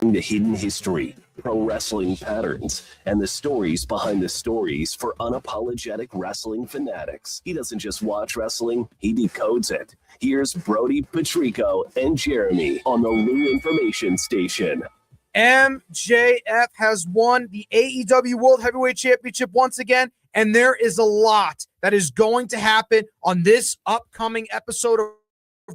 The hidden history, pro wrestling patterns, and the stories behind the stories for unapologetic wrestling fanatics. He doesn't just watch wrestling, he decodes it. Here's Brody Patrico and Jeremy on the Lou Information Station. MJF has won the AEW World Heavyweight Championship once again, and there is a lot that is going to happen on this upcoming episode of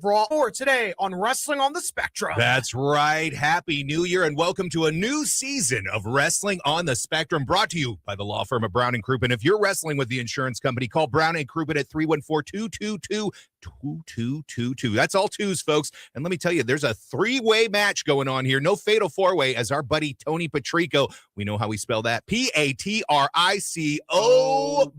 Raw or today on Wrestling on the Spectrum. That's right. Happy New Year and welcome to a new season of Wrestling on the Spectrum, brought to you by the law firm of Brown & Crouppen. If you're wrestling with the insurance company, call Brown & Crouppen at 314-222-2222. That's all twos, folks. And let me tell you, there's a three-way match going on here. No fatal four-way, as our buddy Tony Patrico, we know how we spell that, Patrico,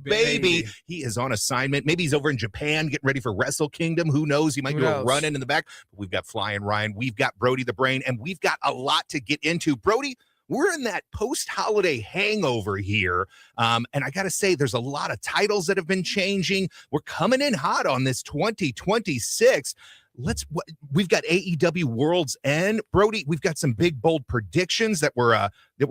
baby. He is on assignment. Maybe he's over in Japan getting ready for Wrestle Kingdom. Who knows? He might do a run-in the back. We've got Flying Ryan. We've got Brody the Brain, and we've got a lot to get into. Brody, we're in that post-holiday hangover here, and I got to say, there's a lot of titles that have been changing. We're coming in hot on this 2026. We've got AEW Worlds End. Brody, we've got some big, bold predictions that were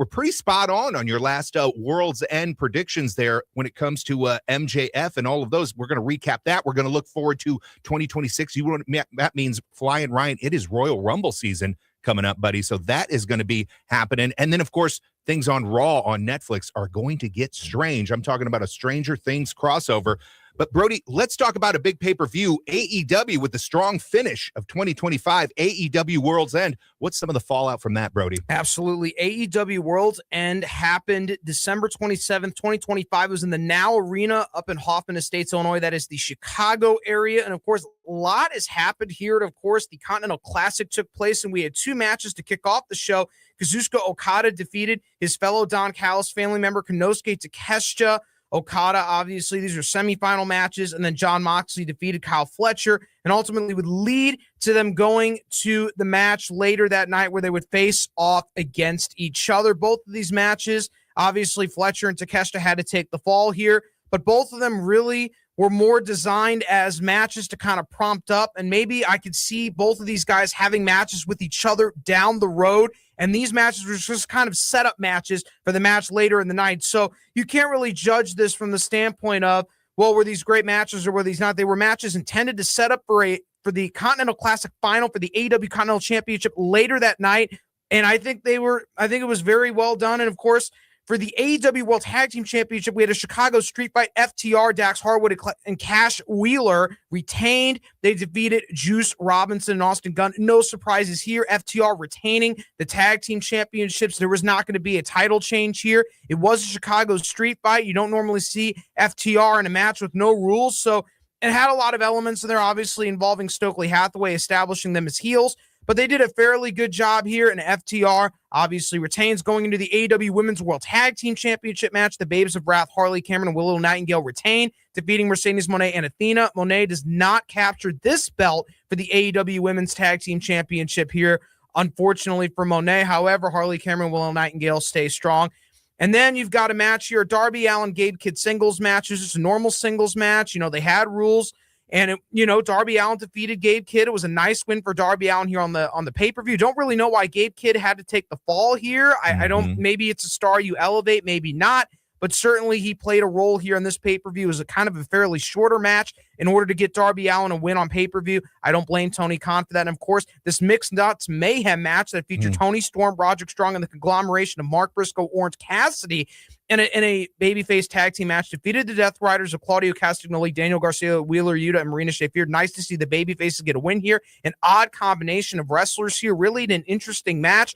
pretty spot on your last Worlds End predictions there when it comes to MJF and all of those. We're going to recap that. We're going to look forward to 2026. That means Flying Ryan. It is Royal Rumble season coming up, buddy. So that is going to be happening. And then, of course, things on Raw on Netflix are going to get strange. I'm talking about a Stranger Things crossover. But, Brody, let's talk about a big pay-per-view, AEW, with the strong finish of 2025, AEW Worlds End. What's some of the fallout from that, Brody? Absolutely. AEW Worlds End happened December 27th, 2025. It was in the Now Arena up in Hoffman Estates, Illinois. That is the Chicago area. And, of course, a lot has happened here. And, of course, the Continental Classic took place, and we had two matches to kick off the show. Kazuchika Okada defeated his fellow Don Callis family member, Konosuke Takeshita. Okada, obviously, these are semifinal matches, and then Jon Moxley defeated Kyle Fletcher, and ultimately would lead to them going to the match later that night where they would face off against each other. Both of these matches, obviously, Fletcher and Takeshita had to take the fall here, but both of them really were more designed as matches to kind of prompt up, and maybe I could see both of these guys having matches with each other down the road, and these matches were just kind of setup matches for the match later in the night. So you can't really judge this from the standpoint of, well, were these great matches or were these not? They were matches intended to set up for the Continental Classic final for the AEW Continental Championship later that night, and I think it was very well done. And of course, for the AEW World Tag Team Championship, we had a Chicago Street Fight. FTR, Dax Harwood, and Cash Wheeler retained. They defeated Juice Robinson and Austin Gunn. No surprises here. FTR retaining the Tag Team Championships. There was not going to be a title change here. It was a Chicago Street Fight. You don't normally see FTR in a match with no rules. So it had a lot of elements in there, obviously involving Stokely Hathaway, establishing them as heels. But they did a fairly good job here, and FTR obviously retains. Going into the AEW Women's World Tag Team Championship match, the Babes of Wrath, Harley Cameron and Willow Nightingale retain, defeating Mercedes Moné and Athena. Moné does not capture this belt for the AEW Women's Tag Team Championship here, unfortunately for Moné. However, Harley Cameron and Willow Nightingale stay strong. And then you've got a match here, Darby Allin, Gabe Kidd singles match. It's just a normal singles match. You know, they had rules. And, Darby Allin defeated Gabe Kidd. It was a nice win for Darby Allin here on the pay-per-view. Don't really know why Gabe Kidd had to take the fall here. I don't, maybe it's a star you elevate, maybe not. But certainly he played a role here in this pay-per-view. It was a kind of a fairly shorter match in order to get Darby Allin a win on pay-per-view. I don't blame Tony Khan for that. And, of course, this Mixed Nuts Mayhem match that featured Tony Storm, Roderick Strong, and the conglomeration of Mark Briscoe, Orange Cassidy in a babyface tag team match defeated the Death Riders of Claudio Castagnoli, Daniel Garcia, Wheeler Yuta, and Marina Shafir. Nice to see the babyfaces get a win here. An odd combination of wrestlers here. Really an interesting match.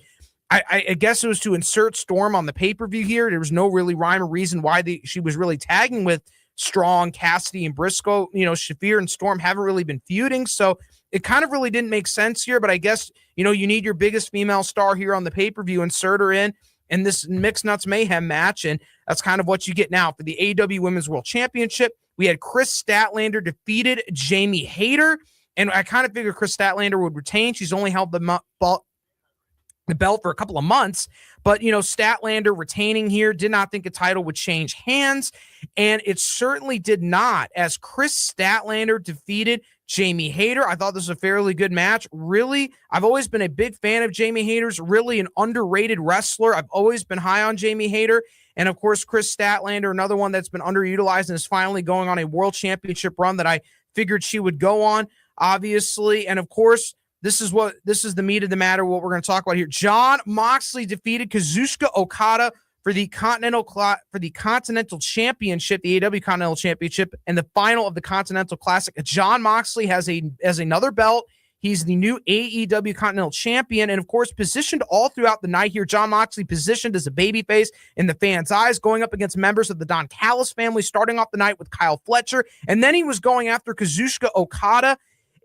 I guess it was to insert Storm on the pay-per-view here. There was no really rhyme or reason why she was really tagging with Strong, Cassidy, and Briscoe. Shafir and Storm haven't really been feuding, so it kind of really didn't make sense here, but I guess, you need your biggest female star here on the pay-per-view, insert her in this Mixed Nuts Mayhem match, and that's kind of what you get now. For the AEW Women's World Championship, we had Chris Statlander defeated Jamie Hayter, and I kind of figured Chris Statlander would retain. She's only held the the belt for a couple of months, but Statlander retaining here, did not think a title would change hands, and it certainly did not, as Chris Statlander defeated Jamie Hayter. I thought this was a fairly good match. Really, I've always been a big fan of Jamie Hayter's, really an underrated wrestler. I've always been high on Jamie Hayter. And of course, Chris Statlander, another one that's been underutilized and is finally going on a world championship run that I figured she would go on, obviously. And of course, this is the meat of the matter, what we're going to talk about here. Jon Moxley defeated Kazuchika Okada for the Continental Championship, the AEW Continental Championship, and the final of the Continental Classic. Jon Moxley has another belt. He's the new AEW Continental Champion, and of course, positioned all throughout the night here. Jon Moxley positioned as a babyface in the fans' eyes, going up against members of the Don Callis family, starting off the night with Kyle Fletcher, and then he was going after Kazuchika Okada.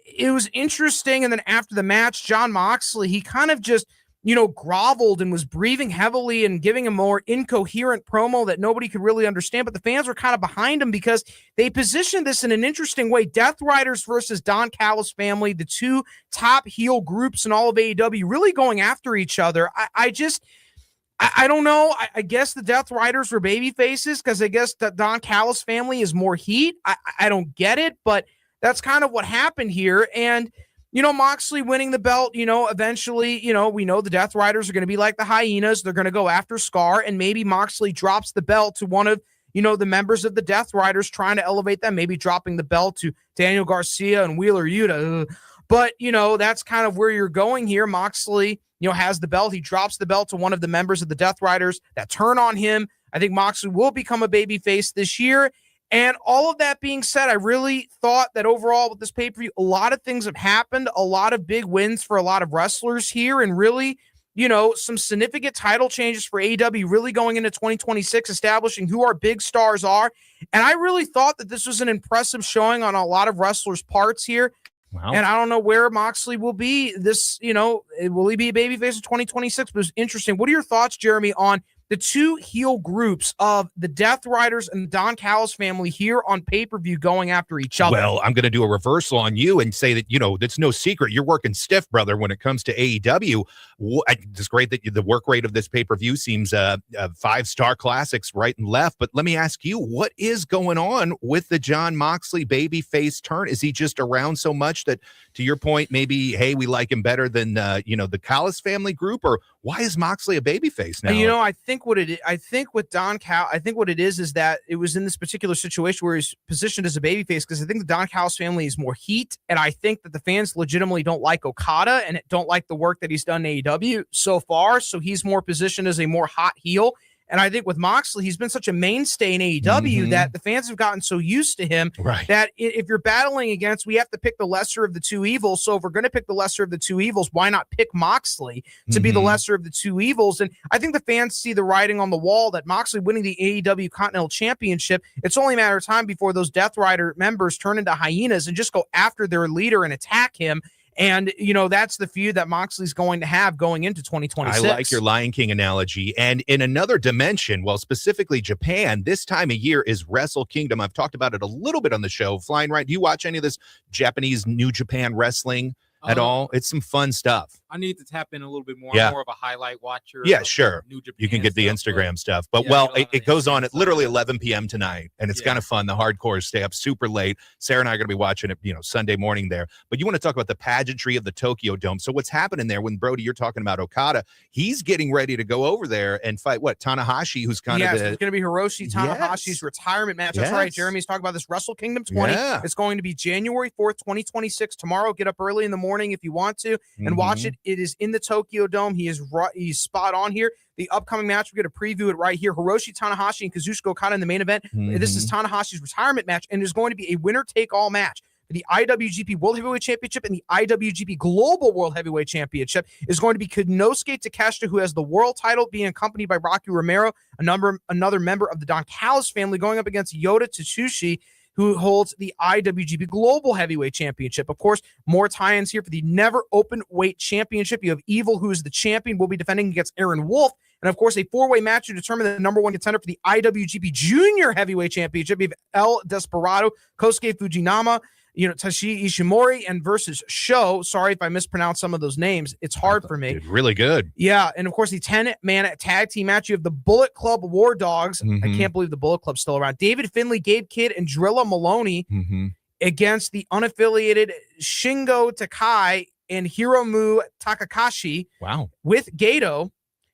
It was interesting, and then after the match, Jon Moxley, he kind of just, groveled and was breathing heavily and giving a more incoherent promo that nobody could really understand, but the fans were kind of behind him because they positioned this in an interesting way. Death Riders versus Don Callis family, the two top heel groups in all of AEW, really going after each other. I don't know. I guess the Death Riders were baby faces because I guess the Don Callis family is more heat. I don't get it, but that's kind of what happened here. And, Moxley winning the belt, eventually, we know the Death Riders are going to be like the Hyenas. They're going to go after Scar, and maybe Moxley drops the belt to one of, the members of the Death Riders, trying to elevate them, maybe dropping the belt to Daniel Garcia and Wheeler Yuta. But, that's kind of where you're going here. Moxley, has the belt. He drops the belt to one of the members of the Death Riders that turn on him. I think Moxley will become a babyface this year. And all of that being said, I really thought that overall with this pay-per-view, a lot of things have happened, a lot of big wins for a lot of wrestlers here, and really, some significant title changes for AEW really going into 2026, establishing who our big stars are. And I really thought that this was an impressive showing on a lot of wrestlers' parts here. Wow. And I don't know where Moxley will be this, will he be a babyface in 2026? But it's interesting. What are your thoughts, Jeremy, on the two heel groups of the Death Riders and the Don Callis family here on pay-per-view going after each other? Well, I'm going to do a reversal on you and say that, that's no secret. You're working stiff, brother, when it comes to AEW. It's great that the work rate of this pay-per-view seems 5-star classics right and left. But let me ask you, what is going on with the Jon Moxley babyface turn? Is he just around so much that, to your point, maybe, hey, we like him better than, the Callis family group? Or why is Moxley a babyface now? I think what it is that it was in this particular situation where he's positioned as a babyface because I think the Don Callis family is more heat, and I think that the fans legitimately don't like Okada and don't like the work that he's done in AEW so far, so he's more positioned as a more hot heel. And I think with Moxley, he's been such a mainstay in AEW that the fans have gotten so used to him that if you're battling against, we have to pick the lesser of the two evils. So if we're going to pick the lesser of the two evils, why not pick Moxley to be the lesser of the two evils? And I think the fans see the writing on the wall that Moxley winning the AEW Continental Championship, it's only a matter of time before those Death Rider members turn into hyenas and just go after their leader and attack him. And, that's the feud that Moxley's going to have going into 2026. I like your Lion King analogy. And in another dimension, well, specifically Japan, this time of year is Wrestle Kingdom. I've talked about it a little bit on the show. Flying Right. Do you watch any of this Japanese New Japan wrestling at all? It's some fun stuff. I need to tap in a little bit more. Yeah. I'm more of a highlight watcher. Yeah, sure. New Japan You can get the Instagram stuff. But, it goes on at literally 11 p.m. tonight, and it's kind of fun. The hardcores stay up super late. Sarah and I are going to be watching it, Sunday morning there. But you want to talk about the pageantry of the Tokyo Dome. So what's happening there when, Brody, you're talking about Okada, he's getting ready to go over there and fight, Tanahashi, who's kind of it's going to be Hiroshi Tanahashi's retirement match. That's right. Jeremy's talking about this Wrestle Kingdom 20. Yeah. It's going to be January 4th, 2026. Tomorrow, get up early in the morning if you want to and watch it. It is in the Tokyo Dome. He's spot on here. The upcoming match, we're going to preview it right here. Hiroshi Tanahashi and Kazuchika Okada in the main event. This is Tanahashi's retirement match, and there's going to be a winner-take-all match. The IWGP World Heavyweight Championship and the IWGP Global World Heavyweight Championship is going to be Konosuke Takeshita, who has the world title, being accompanied by Rocky Romero, another member of the Don Callis family, going up against Yota Tsuchi, who holds the IWGP Global Heavyweight Championship. Of course, more tie-ins here for the Never Open Weight Championship. You have Evil, who is the champion, will be defending against Aaron Wolf. And, of course, a four-way match to determine the number one contender for the IWGP Junior Heavyweight Championship. You have El Desperado, Kosuke Fujinami, Tashi Ishimori and versus Sho. Sorry if I mispronounced some of those names. It's hard for me. Did really good. Yeah, and of course the 10-man tag team match. You have the Bullet Club War Dogs. I can't believe the Bullet Club's still around. David Finlay, Gabe Kidd, and Drilla Maloney against the unaffiliated Shingo Takai and Hiromu Takakashi. Wow. With Gato,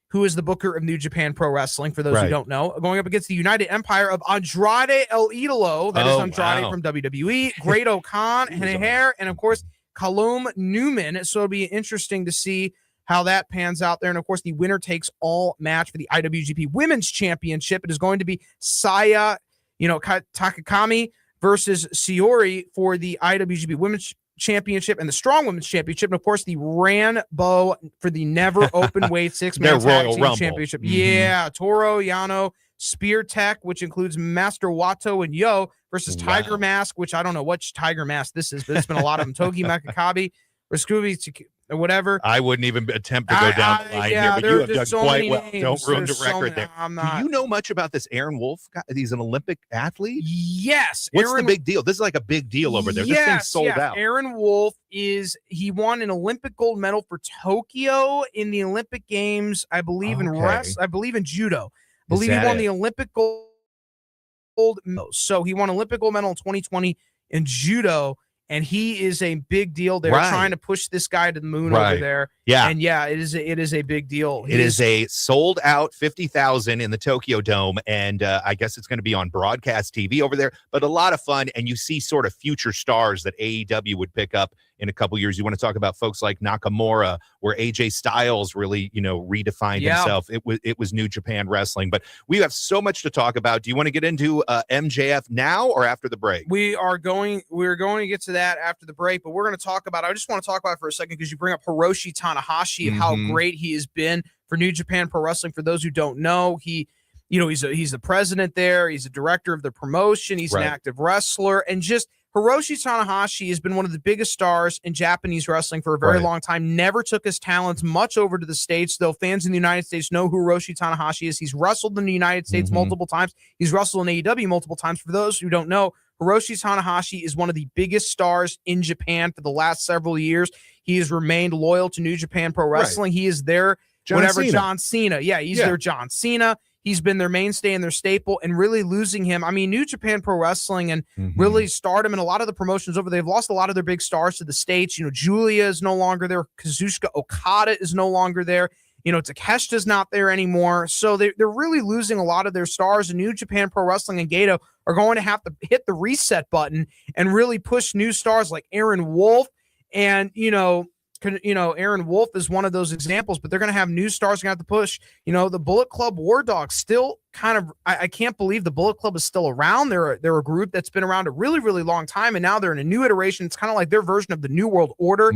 who is the booker of New Japan Pro Wrestling, for those who don't know, going up against the United Empire of Andrade El Idolo, that is Andrade from WWE, Great O'Khan, Hair, and of course, Callum Newman. So it'll be interesting to see how that pans out there. And of course, the winner takes all match for the IWGP Women's Championship. It is going to be Saya, Takakami versus Shiori for the IWGP Women's Championship and the Strong Women's Championship, and of course the Rambo for the Never Open Weight 6-man tag team championship. Yeah, Toro, Yano, Spear Tech, which includes Master Wato and Yo versus Tiger Mask, which I don't know which Tiger Mask this is, but it's been a lot of them. Togi Makakabi or Scooby or whatever. I wouldn't even attempt to go down the line here, but you have done so quite well. Names. Don't ruin the record there. Do you know much about this Aaron Wolf guy? He's an Olympic athlete? Yes. What's the big deal? This is like a big deal over there. This thing's sold out. Aaron Wolf he won an Olympic gold medal for Tokyo in the Olympic Games, I believe in I believe in judo. I believe he won the Olympic gold medal. So he won Olympic gold medal in 2020 in judo. And he is a big deal. They're trying to push this guy to the moon over there. Yeah. And it is a big deal. It is a sold out 50,000 in the Tokyo Dome. And I guess it's going to be on broadcast TV over there, but a lot of fun. And you see sort of future stars that AEW would pick up in a couple years. You want to talk about folks like Nakamura, where AJ Styles really, redefined himself. It was New Japan Wrestling, but we have so much to talk about. Do you want to get into MJF now or after the break? We're going to get to that after the break, but we're going to talk about, I just want to talk about it for a second because you bring up Hiroshi Tanahashi and how great he has been for New Japan Pro Wrestling. For those who don't know, he's the president there. He's a director of the promotion. He's an active wrestler, and just Hiroshi Tanahashi has been one of the biggest stars in Japanese wrestling for a very long time. Never took his talents much over to the States, though fans in the United States know who Hiroshi Tanahashi is. He's wrestled in the United States multiple times. He's wrestled in AEW multiple times. For those who don't know, Hiroshi Tanahashi is one of the biggest stars in Japan for the last several years. He has remained loyal to New Japan Pro Wrestling. He is their John Cena. Yeah, he's their John Cena. He's been their mainstay and their staple, and really losing him. I mean, New Japan Pro Wrestling and really Stardom and a lot of the promotions over, they've lost a lot of their big stars to the States. Julia is no longer there. Kazuchika Okada is no longer there. Takeshita's not there anymore. So they're really losing a lot of their stars, and New Japan Pro Wrestling and Gato are going to have to hit the reset button and really push new stars like Aaron Wolf. And, Aaron Wolf is one of those examples, but they're going to have new stars going to have to push. The Bullet Club War Dogs still kind of, I can't believe the Bullet Club is still around. They're a group that's been around a really, really long time, and now they're in a new iteration. It's kind of like their version of the New World Order.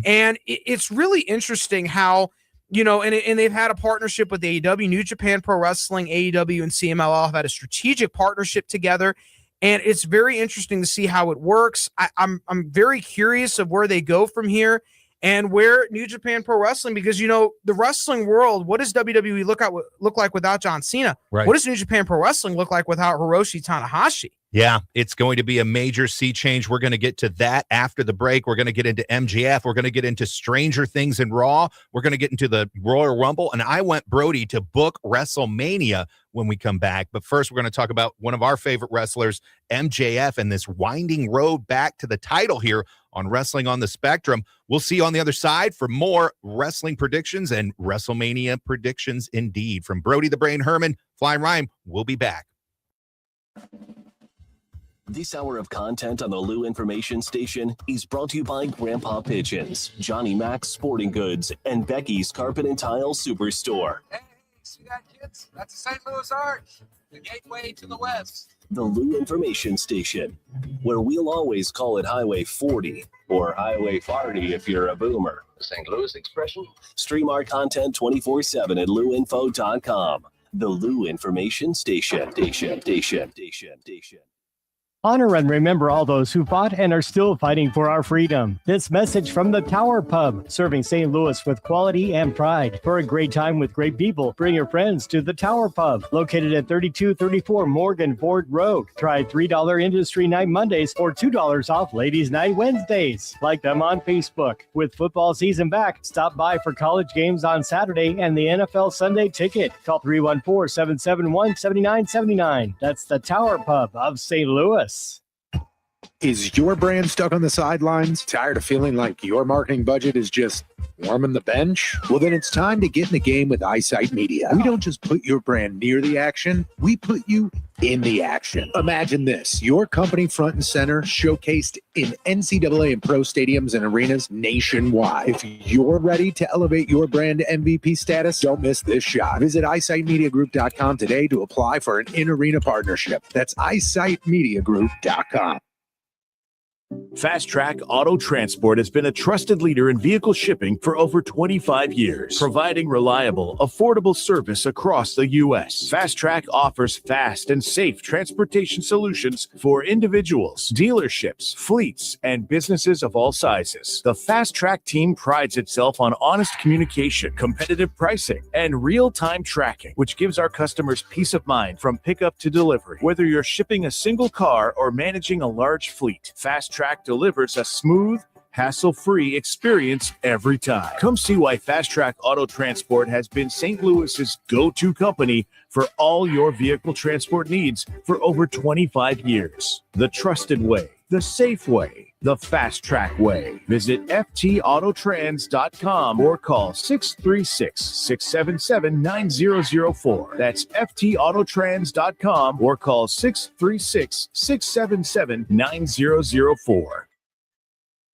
And it's really interesting how, and they've had a partnership with AEW, New Japan Pro Wrestling, AEW, and CMLL have had a strategic partnership together. And it's very interesting to see how it works. I'm very curious of where they go from here and where New Japan Pro Wrestling, because, the wrestling world, what does WWE look like without John Cena? Right. What does New Japan Pro Wrestling look like without Hiroshi Tanahashi? Yeah, it's going to be a major sea change. We're going to get to that after the break. We're going to get into MJF. We're going to get into Stranger Things in Raw. We're going to get into the Royal Rumble. And I want Brody to book WrestleMania when we come back. But first, we're going to talk about one of our favorite wrestlers, MJF, and this winding road back to the title here on Wrestling on the Spectrum. We'll see you on the other side for more wrestling predictions and WrestleMania predictions indeed. From Brody the Brain Herman, Flying Rhyme, we'll be back. This hour of content on the Lou Information Station is brought to you by Grandpa Pigeons, Johnny Mac's Sporting Goods, and Becky's Carpet and Tile Superstore. Hey, see that, kids? That's the St. Louis Arch, the gateway to the West. The Lou Information Station, where we'll always call it Highway 40 or Highway 40 if you're a boomer. The St. Louis expression? Stream our content 24/7 at louinfo.com. The Lou Information Station. Honor and remember all those who fought and are still fighting for our freedom. This message from the Tower Pub, serving St. Louis with quality and pride. For a great time with great people, bring your friends to the Tower Pub, located at 3234 Morgan Ford Road. Try $3 Industry Night Mondays or $2 off Ladies Night Wednesdays. Like them on Facebook. With football season back, stop by for college games on Saturday and the NFL Sunday Ticket. Call 314-771-7979. That's the Tower Pub of St. Louis. Is your brand stuck on the sidelines? Tired of feeling like your marketing budget is just warming the bench? Well, then it's time to get in the game with Eyesight Media. We don't just put your brand near the action, we put you in the action. Imagine this, your company front and center, showcased in NCAA and pro stadiums and arenas nationwide. If you're ready to elevate your brand to MVP status, don't miss this shot. Visit eyesightmediagroup.com today to apply for an in-arena partnership. That's eyesightmediagroup.com. Fast Track Auto Transport has been a trusted leader in vehicle shipping for over 25 years, providing reliable, affordable service across the U.S. Fast Track offers fast and safe transportation solutions for individuals, dealerships, fleets, and businesses of all sizes. The Fast Track team prides itself on honest communication, competitive pricing, and real-time tracking, which gives our customers peace of mind from pickup to delivery. Whether you're shipping a single car or managing a large fleet, Fast Track delivers a smooth, hassle-free experience every time. Come see why Fast Track Auto Transport has been St. Louis's go-to company for all your vehicle transport needs for over 25 years. The trusted way, the safe way, the Fast Track way. Visit ftautotrans.com or call 636-677-9004. That's ftautotrans.com or call 636-677-9004.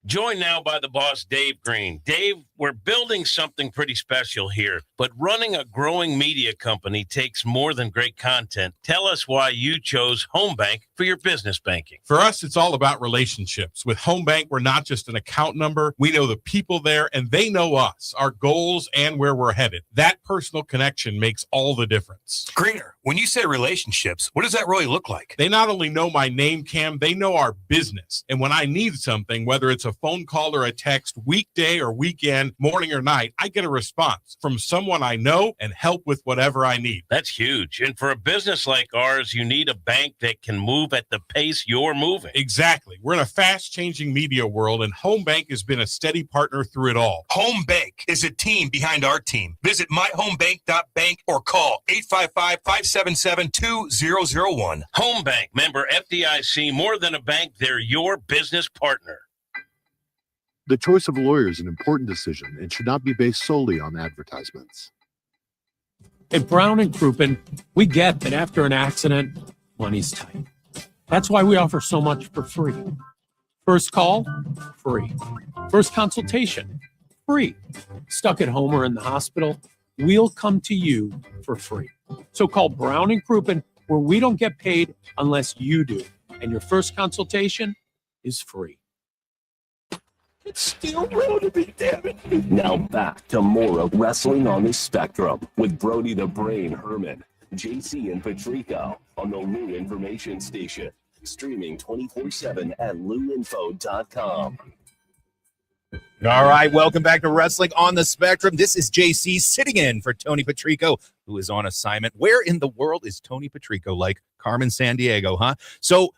Joined now by the boss, Dave Green. Dave, we're building something pretty special here, but running a growing media company takes more than great content. Tell us why you chose Home Bank for your business banking. For us, it's all about relationships. With Home Bank, we're not just an account number. We know the people there, and they know us, our goals, and where we're headed. That personal connection makes all the difference. Greener, when you say relationships, what does that really look like? They not only know my name, Cam, they know our business. And when I need something, whether it's a phone call or a text, weekday or weekend, morning or night, I get a response from someone I know and help with whatever I need. That's huge. And for a business like ours, you need a bank that can move at the pace you're moving. Exactly. We're in a fast-changing media world, and Home Bank has been a steady partner through it all. Home Bank is a team behind our team. Visit myhomebank.bank or call 855-577-2001. Home Bank, member FDIC, more than a bank, they're your business partner. The choice of a lawyer is an important decision and should not be based solely on advertisements. At Brown and Crouppen, we get that after an accident, money's tight. That's why we offer so much for free. First call, free. First consultation, free. Stuck at home or in the hospital, we'll come to you for free. So call Brown and Crouppen, where we don't get paid unless you do. And your first consultation is free. It's still real to me, damn it. Now back to more of Wrestling on the Spectrum with Brody the Brain Herman, JC and Patrico on the Lou Information Station. Streaming 24/7 at louinfo.com. All right, welcome back to Wrestling on the Spectrum. This is JC sitting in for Tony Patrico, who is on assignment. Where in the world is Tony Patrico, like Carmen Sandiego, huh? So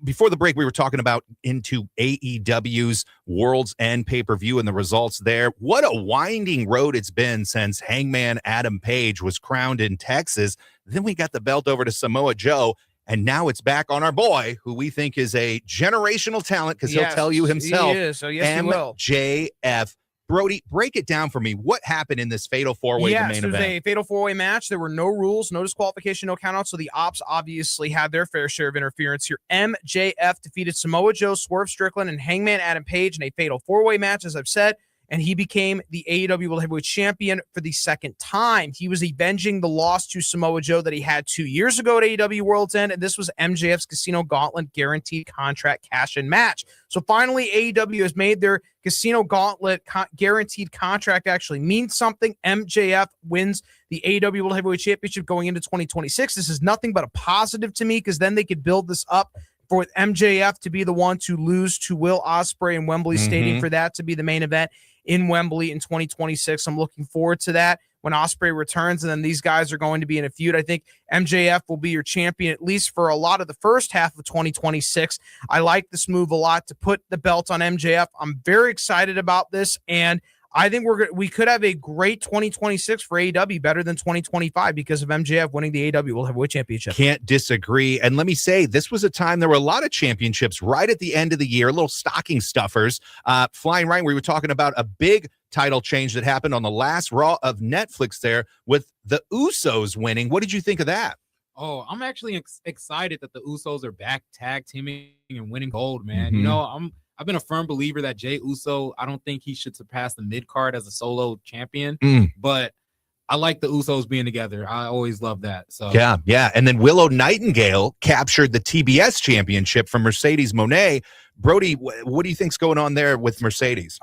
before the break, we were talking about into AEW's Worlds End pay-per-view and the results there. What a winding road it's been since Hangman Adam Page was crowned in Texas. Then we got the belt over to Samoa Joe, and now it's back on our boy, who we think is a generational talent, because he'll tell you himself. He is, so yes, he will. MJF. Brody, break it down for me. What happened in this fatal four-way main event? It was a fatal four-way match. There were no rules, no disqualification, no countouts. So the Ops obviously had their fair share of interference here. MJF defeated Samoa Joe, Swerve Strickland, and Hangman Adam Page in a fatal four-way match, as I've said. And he became the AEW World Heavyweight Champion for the second time. He was avenging the loss to Samoa Joe that he had 2 years ago at AEW Worlds End, and this was MJF's Casino Gauntlet guaranteed contract cash-in match. So finally, AEW has made their Casino Gauntlet guaranteed contract actually mean something. MJF wins the AEW World Heavyweight Championship going into 2026. This is nothing but a positive to me, because then they could build this up for MJF to be the one to lose to Will Ospreay in Wembley Stadium, for that to be the main event in Wembley in 2026. I'm looking forward to that when Ospreay returns, and then these guys are going to be in a feud. I think MJF will be your champion at least for a lot of the first half of 2026. I like this move a lot to put the belt on MJF. I'm very excited about this, and I think we could have a great 2026 for AEW, better than 2025 because of MJF winning the AEW World Heavyweight Championship. Can't disagree. And let me say, this was a time there were a lot of championships right at the end of the year, little stocking stuffers. Flying Ryan, we were talking about a big title change that happened on the last Raw of Netflix there with the Usos winning. What did you think of that? Oh, I'm actually excited that the Usos are back tag teaming and winning gold, man. You know, I've been a firm believer that Jey Uso, I don't think he should surpass the mid-card as a solo champion, but I like the Usos being together. I always love that. So Yeah. And then Willow Nightingale captured the TBS championship from Mercedes Moné. Brody, what do you think's going on there with Mercedes?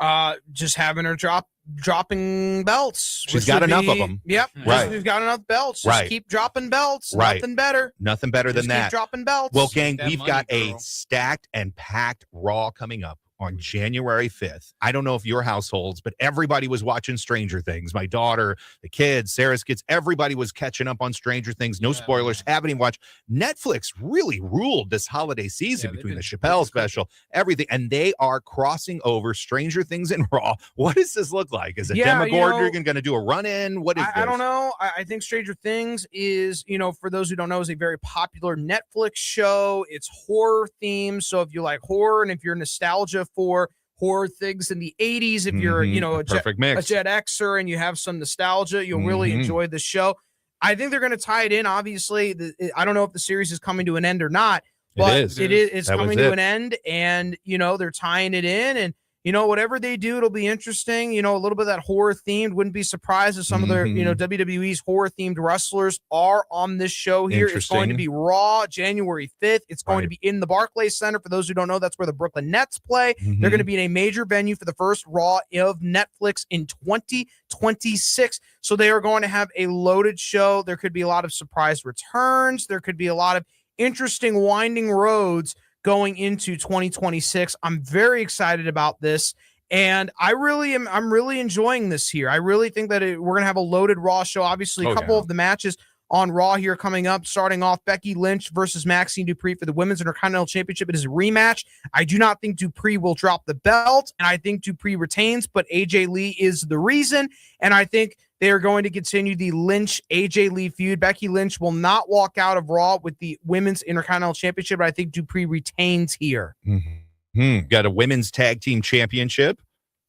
Just having her dropping belts. She's got enough of them. Yep. Right. She's got enough belts. Just keep dropping belts. Right. Nothing better. Nothing better than that. Keep dropping belts. Well, gang, we've got a stacked and packed Raw coming up on January 5th. I don't know if your households, but everybody was watching Stranger Things. My daughter, the kids, Sarah's kids, everybody was catching up on Stranger Things. No spoilers. Haven't even watched. Netflix really ruled this holiday season between the Chappelle special, everything, and they are crossing over Stranger Things and Raw. What does this look like? Is it Demogorgon going to do a run-in? What is this? I don't know. I think Stranger Things is, for those who don't know, is a very popular Netflix show. It's horror themed. So if you like horror and if you're nostalgia for horror things in the 80s, if you're, a Gen Xer and you have some nostalgia, you'll really enjoy the show. I think they're going to tie it in. Obviously, I don't know if the series is coming to an end or not, but it's coming to an end, and, they're tying it in, and, whatever they do, it'll be interesting. A little bit of that horror themed. Wouldn't be surprised if some of their, WWE's horror themed wrestlers are on this show here. It's going to be Raw January 5th. It's going to be in the Barclays Center. For those who don't know, that's where the Brooklyn Nets play. They're going to be in a major venue for the first Raw of Netflix in 2026. So they are going to have a loaded show. There could be a lot of surprise returns. There could be a lot of interesting winding roads going into 2026. I'm very excited about this, and I'm really enjoying this here. I really think that we're going to have a loaded Raw show. Obviously, a couple of the matches on Raw here coming up, starting off Becky Lynch versus Maxine Dupree for the Women's Intercontinental Championship. It is a rematch. I do not think Dupree will drop the belt, and I think Dupree retains, but AJ Lee is the reason, and I think they are going to continue the Lynch-AJ Lee feud. Becky Lynch will not walk out of Raw with the Women's Intercontinental Championship, but I think Dupree retains here. Got a Women's Tag Team Championship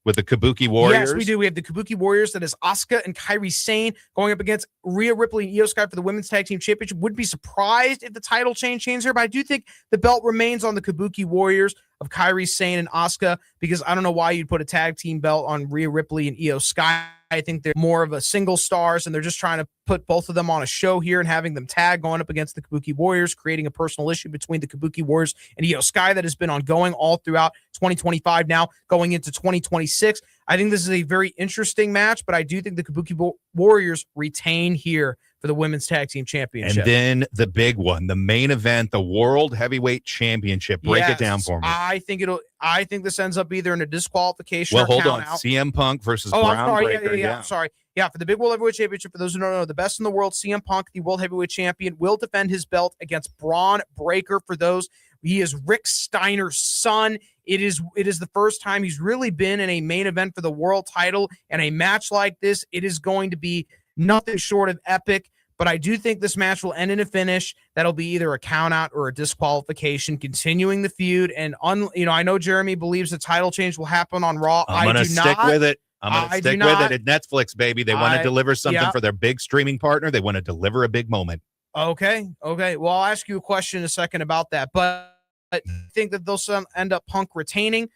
with the Kabuki Warriors. Yes, we do. We have the Kabuki Warriors. That is Asuka and Kairi Sane going up against Rhea Ripley and Io Sky for the Women's Tag Team Championship. Wouldn't be surprised if the title changes here, but I do think the belt remains on the Kabuki Warriors of Kairi Sane and Asuka, because I don't know why you'd put a tag team belt on Rhea Ripley and Io Sky. I think they're more of a single stars, and they're just trying to put both of them on a show here and having them tag going up against the Kabuki Warriors, creating a personal issue between the Kabuki Warriors and Io Sky that has been ongoing all throughout 2025, now going into 2026. I think this is a very interesting match, but I do think the Kabuki Warriors retain here for the Women's Tag Team Championship. And then the big one, the main event, the World Heavyweight Championship. Break it down for me. I think this ends up either in a disqualification or hold count on. out. CM Punk versus Braun Breaker. I'm sorry. Yeah, for the big World Heavyweight Championship, for those who don't know, the best in the world, CM Punk, the World Heavyweight Champion, will defend his belt against Braun Breaker. For those, he is Rick Steiner's son. It is the first time he's really been in a main event for the world title, and a match like this, it is going to be nothing short of epic. But I do think this match will end in a finish that'll be either a count out or a disqualification, continuing the feud. And I know Jeremy believes the title change will happen on Raw. I'm going to stick with it. I'm going to stick with it at Netflix, baby. They want to deliver something for their big streaming partner. They want to deliver a big moment. Okay. Well, I'll ask you a question in a second about that. But I think that they'll end up Punk retaining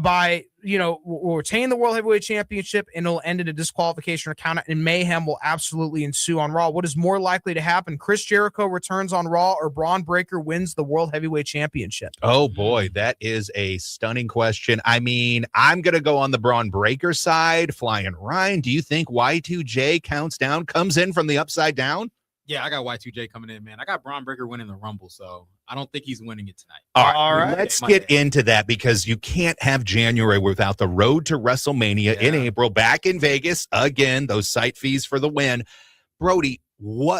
by, will retain the World Heavyweight Championship, and it'll end in a disqualification or count out, and mayhem will absolutely ensue on Raw. What is more likely to happen? Chris Jericho returns on Raw, or Braun Breaker wins the World Heavyweight Championship? Oh boy, that is a stunning question. I mean, I'm going to go on the Braun Breaker side. Flying Ryan, do you think Y2J comes in from the upside down? Yeah, I got Y2J coming in, man. I got Braun Breaker winning the Rumble, so I don't think he's winning it tonight. All right. Let's get into that because you can't have January without the road to WrestleMania in April, back in Vegas. Again, those site fees for the win. Brody,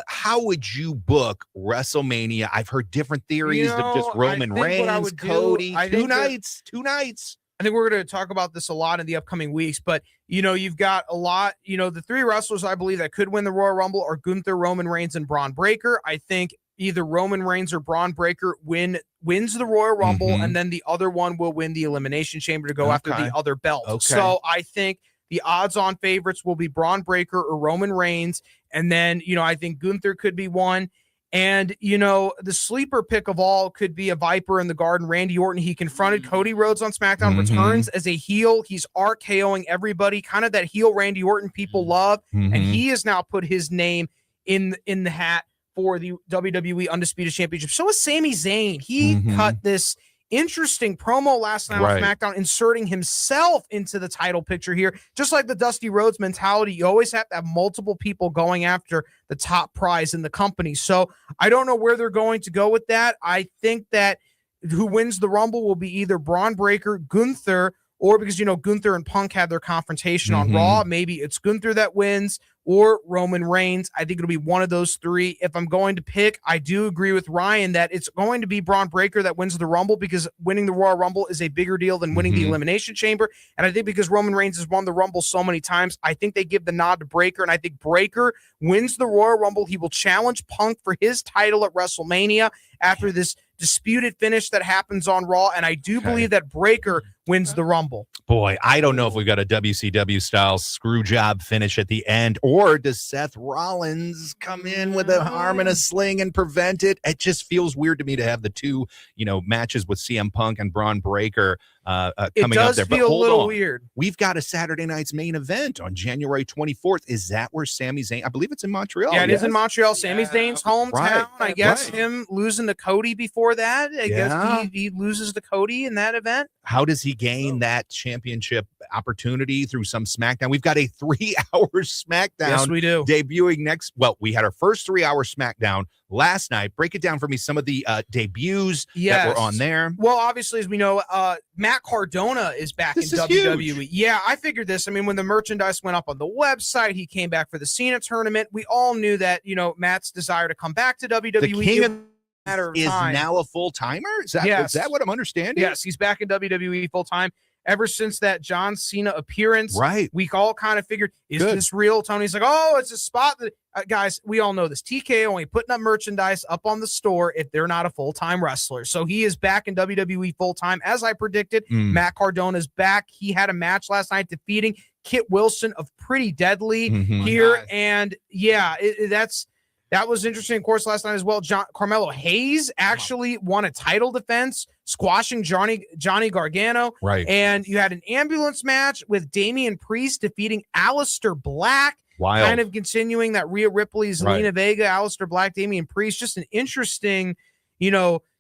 how would you book WrestleMania? I've heard different theories of just Roman Reigns, Cody, two nights. I think we're going to talk about this a lot in the upcoming weeks, but you've got a lot, the three wrestlers I believe that could win the Royal Rumble are Gunther, Roman Reigns, and Braun Breaker. I think either Roman Reigns or Braun Breaker wins the Royal Rumble, and then the other one will win the Elimination Chamber to go after the other belt. Okay. So I think the odds-on favorites will be Braun Breaker or Roman Reigns, and then, I think Gunther could be one. And, the sleeper pick of all could be a Viper in the Garden, Randy Orton. He confronted Cody Rhodes on SmackDown, returns as a heel. He's RKOing everybody, kind of that heel Randy Orton people love. And he has now put his name in the hat for the WWE Undisputed Championship. So is Sami Zayn. He cut this interesting promo last night on SmackDown, inserting himself into the title picture here. Just like the Dusty Rhodes mentality, you always have to have multiple people going after the top prize in the company. So I don't know where they're going to go with that. I think that who wins the Rumble will be either Braun Breaker, Gunther, or because, Gunther and Punk had their confrontation on Raw, maybe it's Gunther that wins, or Roman Reigns. I think it'll be one of those three. If I'm going to pick, I do agree with Ryan that it's going to be Braun Breaker that wins the Rumble because winning the Royal Rumble is a bigger deal than winning the Elimination Chamber. And I think because Roman Reigns has won the Rumble so many times, I think they give the nod to Breaker, and I think Breaker wins the Royal Rumble. He will challenge Punk for his title at WrestleMania after this disputed finish that happens on Raw, and I do believe that Breaker wins the Rumble. Boy, I don't know if we've got a WCW-style screw job finish at the end, or does Seth Rollins come in with an arm and a sling and prevent it? It just feels weird to me to have the two, matches with CM Punk and Braun Breaker coming up there. It does feel a little weird. We've got a Saturday night's main event on January 24th. Is that where Sami Zayn? I believe it's in Montreal. Yeah, it is in Montreal. Sami Zayn's hometown. I guess him losing to Cody before that. I guess he loses to Cody in that event. How does he gain that championship opportunity through some SmackDown? We've got a 3-hour SmackDown. Yes, we do. Debuting next. Well, we had our first 3-hour SmackDown last night. Break it down for me. Some of the debuts that were on there. Well, obviously, as we know, Matt Cardona is back in WWE. Huge. Yeah, I figured this. I mean, when the merchandise went up on the website, he came back for the Cena tournament. We all knew that, Matt's desire to come back to WWE. The King is now a full-timer? Is that what I'm understanding? Yes, he's back in WWE full-time. Ever since that John Cena appearance, we all kind of figured, is this real? Tony's like, oh, it's a spot that guys, we all know this. TK only putting up merchandise up on the store if they're not a full-time wrestler. So he is back in WWE full-time. As I predicted, Matt Cardona's back. He had a match last night defeating Kit Wilson of Pretty Deadly here. And yeah, that was interesting, of course, last night as well. Carmelo Hayes actually won a title defense, squashing Johnny Gargano. Right. And you had an ambulance match with Damian Priest defeating Aleister Black. Wild. Kind of continuing that Rhea Ripley, Zelina Vega, Aleister Black, Damian Priest. Just an interesting,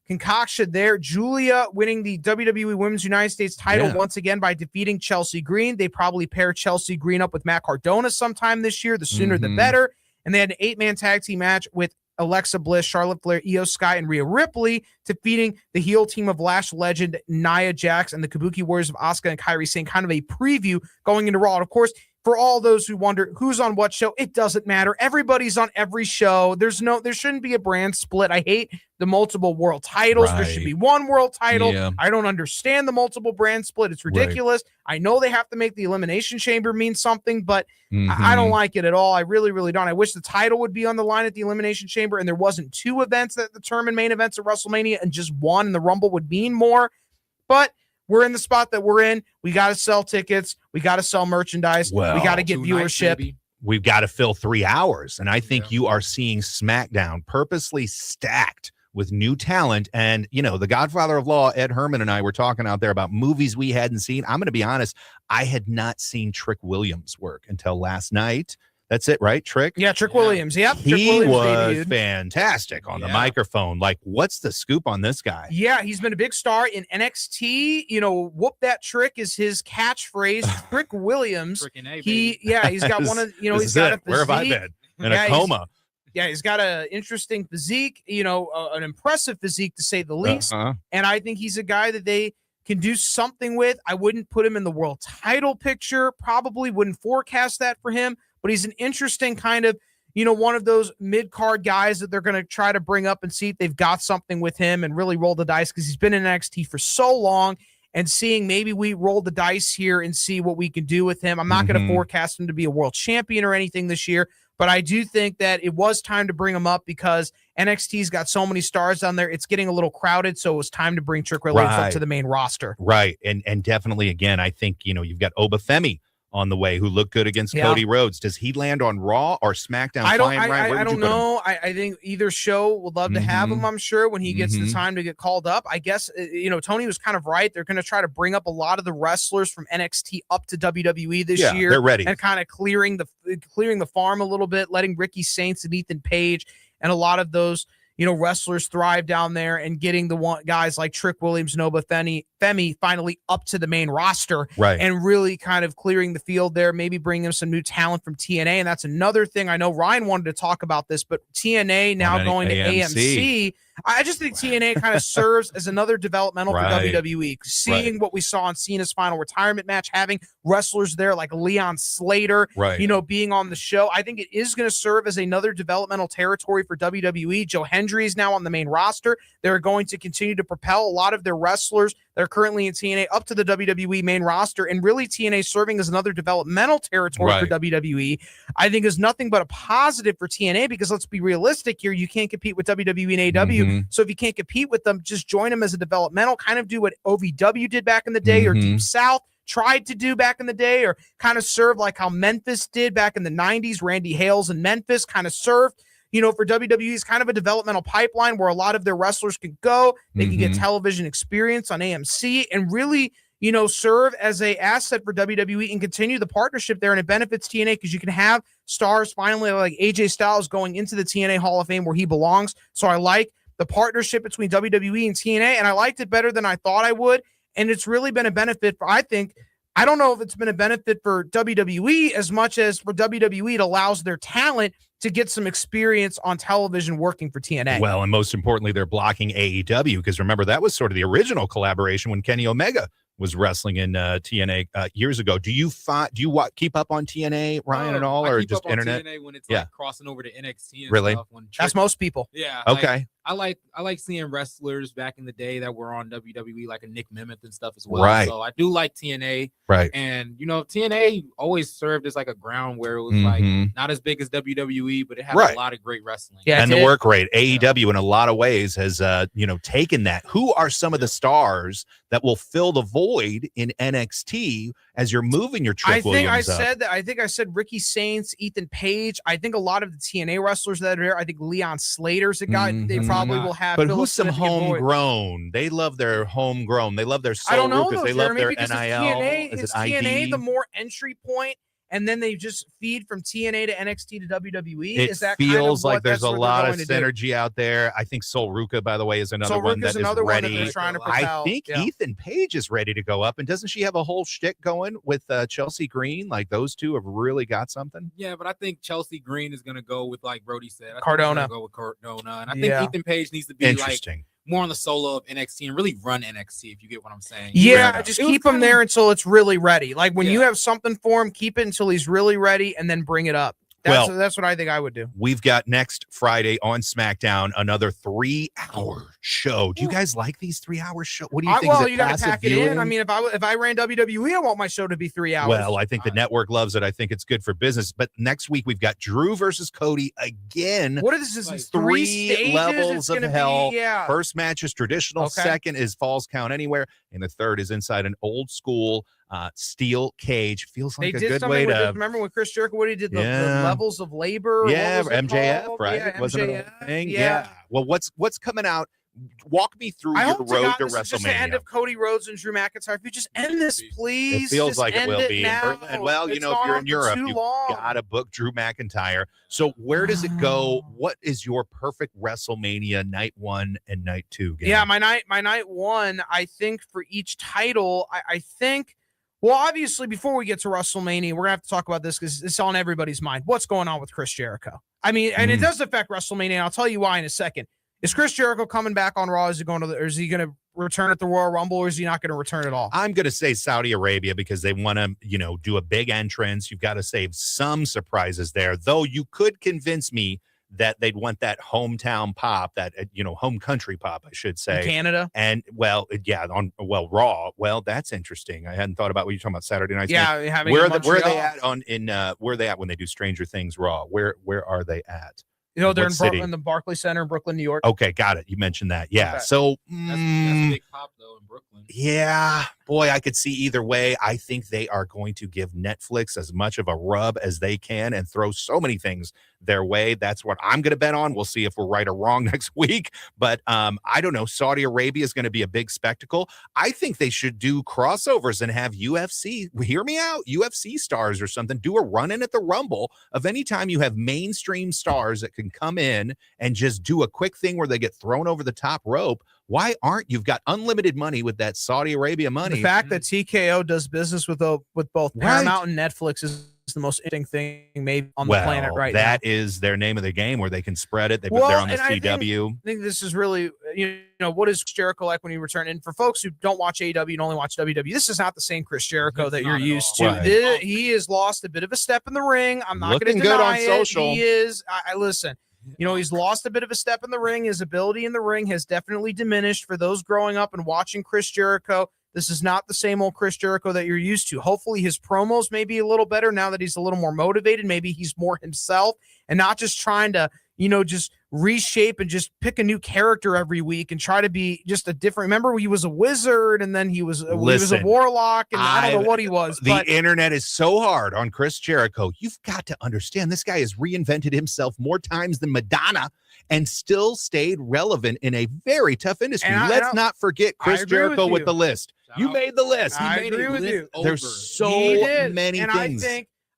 concoction there. Julia winning the WWE Women's United States title once again by defeating Chelsea Green. They probably pair Chelsea Green up with Matt Cardona sometime this year. The sooner the better. And they had an 8-man tag team match with Alexa Bliss, Charlotte Flair, Io Sky, and Rhea Ripley, defeating the heel team of Lash legend Nia Jax and the Kabuki Warriors of Asuka and Kairi Sane. Kind of a preview going into Raw. And of course, for all those who wonder who's on what show, it doesn't matter. Everybody's on every show. There shouldn't be a brand split. I hate the multiple world titles. There should be one world title. Yeah. I don't understand the multiple brand split. It's ridiculous. I know they have to make the Elimination Chamber mean something, but I don't like it at all. I really, really don't. I wish the title would be on the line at the Elimination Chamber and there wasn't 2 events that determine main events at WrestleMania and just one, and the Rumble would mean more. But we're in the spot that we're in. We got to sell tickets. We got to sell merchandise. We got to get viewership. We've got to fill 3 hours. And I think you are seeing SmackDown purposely stacked with new talent. And, the Godfather of Law, Ed Herman, and I were talking out there about movies we hadn't seen. I'm going to be honest. I had not seen Trick Williams work until last night. That's it, right? Trick? Yeah, Trick Williams. Yep. He was fantastic on the microphone. Like, what's the scoop on this guy? Yeah, he's been a big star in NXT. Whoop that trick is his catchphrase. Trick Williams. Frickin' A, he's got one of, he's got a physique. Where have I been? In a coma. Yeah, he's got an interesting physique, an impressive physique to say the least. And I think he's a guy that they can do something with. I wouldn't put him in the world title picture, probably wouldn't forecast that for him, but he's an interesting kind of, one of those mid-card guys that they're going to try to bring up and see if they've got something with him and really roll the dice, because he's been in NXT for so long, and seeing maybe we roll the dice here and see what we can do with him. I'm not going to forecast him to be a world champion or anything this year, but I do think that it was time to bring him up because NXT's got so many stars on there. It's getting a little crowded, so it was time to bring Trick Williams up to the main roster. Right, and definitely, again, I think, you've got Obafemi on the way who looked good against Cody Rhodes. Does he land on Raw or SmackDown? I don't know. I think either show would love to have him, I'm sure, when he gets the time to get called up. I guess, Tony was kind of right. They're going to try to bring up a lot of the wrestlers from NXT up to WWE this year. They're ready. And kind of clearing the farm a little bit, letting Ricky Saints and Ethan Page and a lot of those wrestlers thrive down there, and getting the guys like Trick Williams and Obafemi finally up to the main roster, right? And really kind of clearing the field there, maybe bringing some new talent from TNA. And that's another thing. I know Ryan wanted to talk about this, but TNA now going to AMC. I just think TNA kind of serves as another developmental for WWE. Seeing what we saw in Cena's final retirement match, having wrestlers there like Leon Slater, being on the show, I think it is going to serve as another developmental territory for WWE. Joe Hendry is now on the main roster. They're going to continue to propel a lot of their wrestlers that are currently in TNA up to the WWE main roster, and really TNA serving as another developmental territory for WWE, I think is nothing but a positive for TNA, because let's be realistic here. You can't compete with WWE and AEW. So if you can't compete with them, just join them as a developmental, kind of do what OVW did back in the day, or Deep South tried to do back in the day, or kind of serve like how Memphis did back in the 90s. Randy Hales and Memphis kind of served, for WWE is kind of a developmental pipeline where a lot of their wrestlers can go. They can get television experience on AMC and really, serve as a asset for WWE and continue the partnership there. And it benefits TNA because you can have stars finally like AJ Styles going into the TNA Hall of Fame where he belongs. So I like the partnership between WWE and TNA, and I liked it better than I thought I would. And it's really been a benefit for, I don't know if it's been a benefit for WWE as much as for WWE. It allows their talent to get some experience on television working for TNA. Well, and most importantly, they're blocking AEW, because remember, that was sort of the original collaboration when Kenny Omega was wrestling in TNA years ago. Do you keep up on TNA, Ryan, at all, or just internet? TNA when it's like crossing over to NXT and stuff. That's most people. Yeah. Okay. I like seeing wrestlers back in the day that were on WWE, like a Nick Nemeth and stuff as well. Right. So I do like TNA. Right. And TNA always served as like a ground where it was like not as big as WWE, but it had a lot of great wrestling. Yeah, and the work rate. AEW in a lot of ways has taken that. Who are some of the stars that will fill the void in NXT as you're moving your Trick Williams up? I think I said Ricky Saints, Ethan Page. I think a lot of the TNA wrestlers that are there. I think Leon Slater's a guy they probably will have. But who's some homegrown? They love their homegrown. They love their soul Lucas. They love their NIL. Is TNA the more entry point, and then they just feed from TNA to NXT to WWE? It feels like there's a lot of synergy out there. I think Sol Ruka, by the way, is another one that is ready. That trying to propel. I think Ethan Page is ready to go up. And doesn't she have a whole shtick going with Chelsea Green? Like, those two have really got something. Yeah, but I think Chelsea Green is going to go with, like Brody said, Cardona. Go with Cardona. And I think Ethan Page needs to be like more on the solo of NXT and really run NXT, if you get what I'm saying. Yeah, just keep him there until it's really ready. Like when you have something for him, keep it until he's really ready and then bring it up. That's what I think I would do. We've got next Friday on SmackDown another 3-hour show. Do you guys like these 3-hour shows? What do you think? Well, you got to pack it in. I mean, if I ran WWE, I want my show to be 3 hours. Well, I think the network loves it. I think it's good for business. But next week we've got Drew versus Cody again. What is this? Like 3 levels of hell. First match is traditional. Okay. Second is Falls Count Anywhere, and the third is inside an old school steel cage. Feels like a good way to remember when Chris Jericho, what he did, the levels of labor. Yeah, MJF, right? Yeah, wasn't it a thing? Yeah. Well, what's coming out? Walk me through your road to WrestleMania. Just the end of Cody Rhodes and Drew McIntyre. If you just end this, please. It feels like it will be. And well, if you're in Europe, you've got to book Drew McIntyre. So where does it go? What is your perfect WrestleMania night 1 and night 2 game? Yeah, my night 1, I think for each title, I think Well, obviously, before we get to WrestleMania, we're going to have to talk about this because it's on everybody's mind. What's going on with Chris Jericho? I mean, and it does affect WrestleMania, and I'll tell you why in a second. Is Chris Jericho coming back on Raw? Is he going to return at the Royal Rumble, or is he not going to return at all? I'm going to say Saudi Arabia because they want to, do a big entrance. You've got to save some surprises there, though you could convince me that they'd want that hometown pop, that, home country pop, I should say. In Canada? And, Raw. Well, that's interesting. I hadn't thought about what you're talking about Saturday night. Yeah. Where are they at where are they at when they do Stranger Things Raw? Where are they at? They're in the Barclays Center in Brooklyn, New York. Okay, got it. You mentioned that. Yeah. Okay. So That's a big pop, though, in Brooklyn. Yeah, boy, I could see either way. I think they are going to give Netflix as much of a rub as they can and throw so many things their way. That's what I'm going to bet on. We'll see if we're right or wrong next week. But I don't know. Saudi Arabia is going to be a big spectacle. I think they should do crossovers and have UFC, hear me out, UFC stars or something, do a run-in at the Rumble of any time you have mainstream stars that can come in and just do a quick thing where they get thrown over the top rope. Why aren't you've got unlimited money with that Saudi Arabia money? The fact that TKO does business with both Paramount and Netflix is the most interesting thing maybe on the planet right now. That is their name of the game where they can spread it. They're on the CW. I think this is really, what is Jericho like when he returned? And for folks who don't watch AEW and only watch WWE, this is not the same Chris Jericho that you're used to. Right. He has lost a bit of a step in the ring. I'm not going Looking to deny good on it. social. He is. I listen. He's lost a bit of a step in the ring. His ability in the ring has definitely diminished for those growing up and watching Chris Jericho. This is not the same old Chris Jericho that you're used to. Hopefully his promos may be a little better now that he's a little more motivated. Maybe he's more himself and not just trying to, just reshape and just pick a new character every week and try to be just a different. Remember, he was a wizard and then he was a warlock and I don't know what he was. The internet is so hard on Chris Jericho. You've got to understand this guy has reinvented himself more times than Madonna and still stayed relevant in a very tough industry. Let's not forget Chris Jericho with the list. You made the list. I agree with you. There's so many things.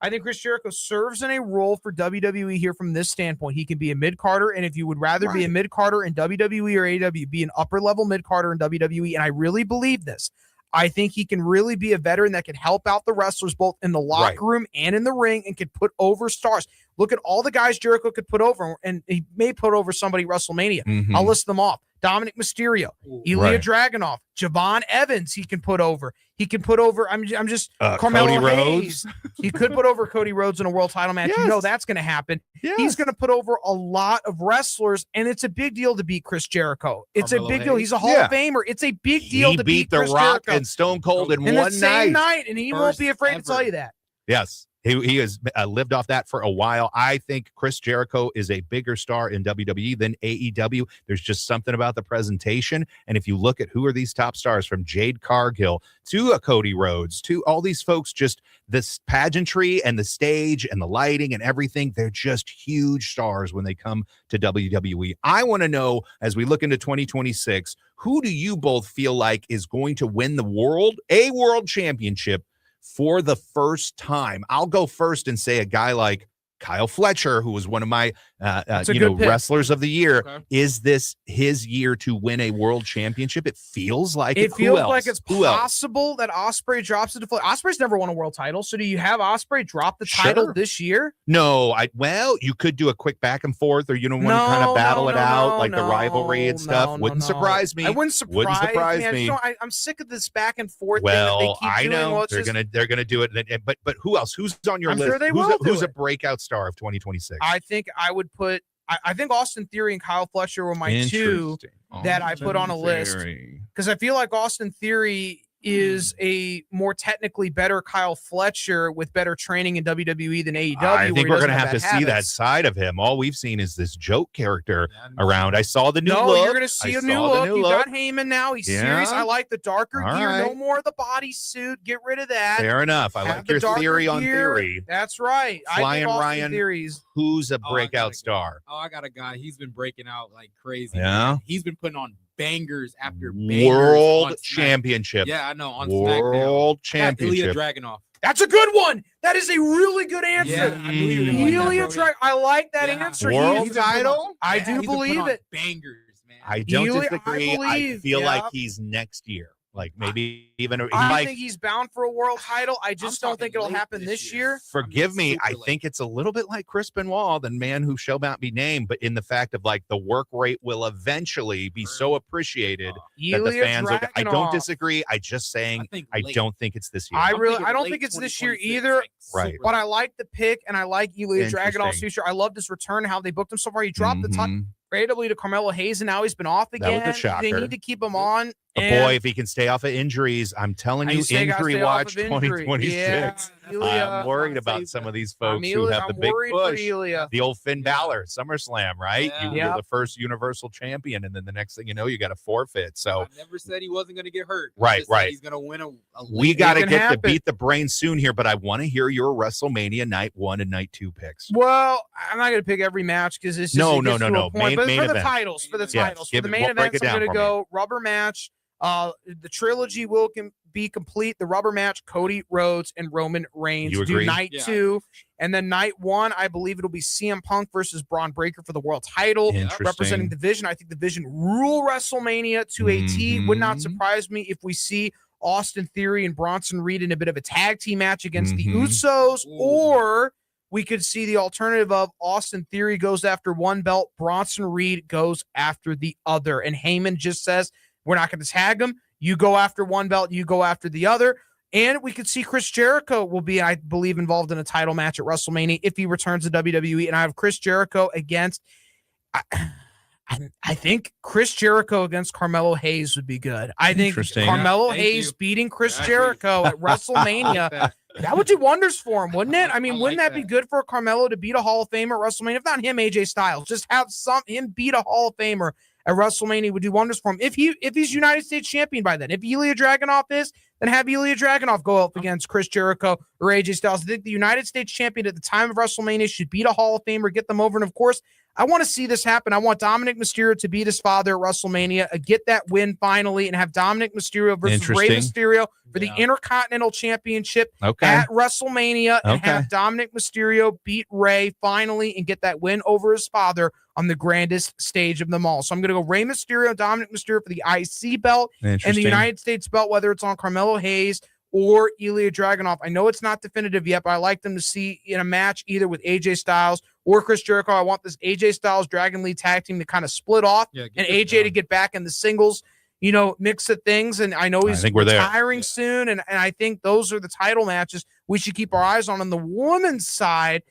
I think Chris Jericho serves in a role for WWE here from this standpoint. He can be a mid-carder, and if you would rather be a mid-carder in WWE or AEW, be an upper-level mid-carder in WWE, and I really believe this. I think he can really be a veteran that can help out the wrestlers both in the locker room and in the ring and can put over stars. Look at all the guys Jericho could put over, and he may put over somebody at WrestleMania. I'll list them off. Dominic Mysterio, Ilya Dragunov, Javon Evans he can put over. He can put over, I'm just, Carmelo Cody Hayes. He could put over Cody Rhodes in a world title match. Yes. That's going to happen. Yes. He's going to put over a lot of wrestlers, and it's a big deal to beat Chris Jericho. It's a big deal. He's a Hall of Famer. It's a big deal to beat The Chris Rock Jericho. and Stone Cold in the one same night. And he won't be afraid to tell you that. Yes. He has lived off that for a while. I think Chris Jericho is a bigger star in WWE than AEW. There's just something about the presentation. And if you look at who are these top stars, from Jade Cargill to Cody Rhodes to all these folks, just this pageantry and the stage and the lighting and everything, they're just huge stars when they come to WWE. I want to know, as we look into 2026, who do you both feel like is going to win the world championship for the first time? I'll go first and say a guy like Kyle Fletcher, who was one of my wrestlers of the year. Okay. Is this his year to win a world championship? It feels like it feels like it's possible that Ospreay drops it to Fletcher. Ospreay's never won a world title, so do you have Ospreay drop the title this year? No, you could do a quick back and forth, or kind of battle it out, like the rivalry and stuff. Wouldn't surprise me. It wouldn't surprise me. I'm sick of this back and forth thing that they keep I doing. know they're gonna do it, but who else? Who's on your list? Sure who's a breakout star of 2026? I think I would put. I think Austin Theory and Kyle Fletcher were my two that I put on a list, because I feel like Austin Theory is a more technically better Kyle Fletcher with better training in WWE than AEW. I think we're going to have to see that side of him. All we've seen is this joke character around. I saw the new look. You're going to see a new look. You got Heyman now. He's serious. I like the darker gear. Right. No more of the bodysuit. Get rid of that. Fair enough. I like your theory on Theory. That's right. Flying Ryan, theories. Who's a breakout star? I got a guy. He's been breaking out like crazy. Yeah. Man. He's been putting on bangers after bangers. World Championship. Yeah, I know. On World SmackDown. Championship. Ilya Dragunov. That's a good one. That is a really good answer. Yeah, I knew you were Ilya Dragunov. I like that answer. World title? I do believe it. Bangers, man. I don't disagree. I feel yeah. like he's next year. Like maybe even I think he's bound for a world title. I just don't think it'll happen this year. Forgive me. I think it's a little bit like Chris Benoit, the man who shall not be named, but in the fact of like the work rate will eventually be so appreciated that the fans are. I don't disagree. I just saying I don't think it's this year. I don't think it's this year either. Right. But I like the pick, and I like Ilya Dragunov's future. I love this return, how they booked him so far. He dropped the top AEW to Carmelo Hayes, and now he's been off again. That was a shocker. They need to keep him on. But boy, if he can stay off of injuries, I'm telling you, injury watch 2026. Yeah, I'm worried about some of these folks who have the big push. The old Finn Balor, SummerSlam, right? You're the first Universal Champion, and then the next thing you know, you got to forfeit. So I never said he wasn't going to get hurt. Right. He's going to win a we got to get to beat the brain soon here, but I want to hear your WrestleMania Night 1 and Night 2 picks. Well, I'm not going to pick every match because it's just no. But Main for the event. titles, for the main events, I'm going to go rubber match. The trilogy will be complete. The rubber match, Cody Rhodes and Roman Reigns. You agree? Do night 2. And then night 1, I believe it'll be CM Punk versus Braun Breaker for the world title, representing Division. I think Division rule WrestleMania to a T. Would not surprise me if we see Austin Theory and Bronson Reed in a bit of a tag team match against the Usos, or we could see the alternative of Austin Theory goes after one belt, Bronson Reed goes after the other. And Heyman just says, we're not going to tag him. You go after one belt, you go after the other. And we could see Chris Jericho will be, I believe, involved in a title match at WrestleMania if he returns to WWE. And I have Chris Jericho against, I think Chris Jericho against Carmelo Hayes would be good. I think Carmelo Hayes beating Chris Jericho at WrestleMania, that would do wonders for him, wouldn't it? I mean, wouldn't that be good for Carmelo to beat a Hall of Famer at WrestleMania? If not him, AJ Styles, just have him beat a Hall of Famer at WrestleMania would do wonders for him. If he's United States champion by then, if Ilya Dragunov is, then have Ilya Dragunov go up against Chris Jericho or AJ Styles. I think the United States champion at the time of WrestleMania should beat a Hall of Famer, get them over. And of course, I want to see this happen. I want Dominic Mysterio to beat his father at WrestleMania, get that win finally, and have Dominic Mysterio versus Rey Mysterio for the Intercontinental Championship at WrestleMania, and have Dominic Mysterio beat Rey finally and get that win over his father on the grandest stage of them all. So I'm going to go Rey Mysterio, Dominic Mysterio for the IC belt and the United States belt, whether it's on Carmelo Hayes or Ilya Dragunov. I know it's not definitive yet, but I like them to see in a match either with AJ Styles or Chris Jericho. I want this AJ Styles Dragon Lee tag team to kind of split off and AJ to get back in the singles, mix of things. And I know he's retiring soon. And I think those are the title matches we should keep our eyes on the women's side.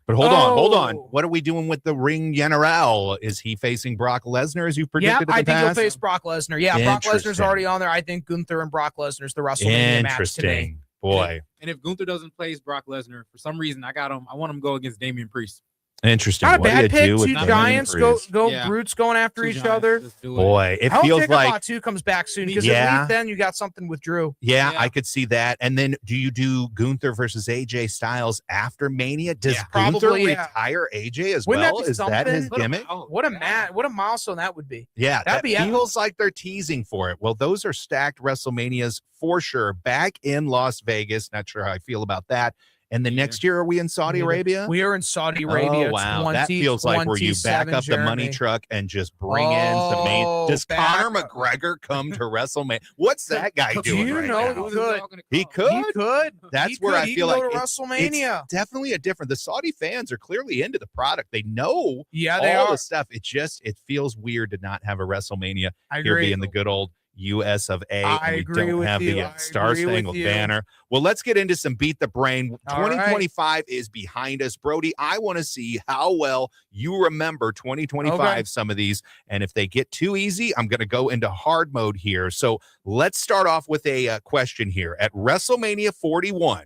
But hold on. What are we doing with the Ring General? Is he facing Brock Lesnar as you predicted in the past? I think he'll face Brock Lesnar. Yeah, Brock Lesnar's already on there. I think Gunther and Brock Lesnar's the WrestleMania match today. Boy. And if Gunther doesn't place Brock Lesnar, for some reason, I want him to go against Damian Priest. Interesting. Not a bad pick. Two giants go brutes going after each other. Boy, it feels like 2 comes back soon because at least then you got something with Drew. Yeah, I could see that. And then do you do Gunther versus AJ Styles after Mania? Does Gunther retire AJ as well? Is that his gimmick? What a milestone that would be. Yeah, that feels like they're teasing for it. Well, those are stacked WrestleManias for sure. Back in Las Vegas. Not sure how I feel about that. And the next year, are we in Saudi Arabia? We are in Saudi Arabia. Oh, wow. That feels like where you back up the money truck and just bring in the main. Does Conor McGregor come to WrestleMania? What's that guy doing right now? He could. That's where I feel like WrestleMania. It's definitely a different. The Saudi fans are clearly into the product. They know they all are. the stuff. It feels weird to not have a WrestleMania here being the good old US of A. I agree with have you. The Star Spangled Banner. Well, let's get into some Beat the Brain. 2025 is behind us. Brody, I want to see how well you remember 2025, some of these. And if they get too easy, I'm going to go into hard mode here. So let's start off with a question here. At WrestleMania 41,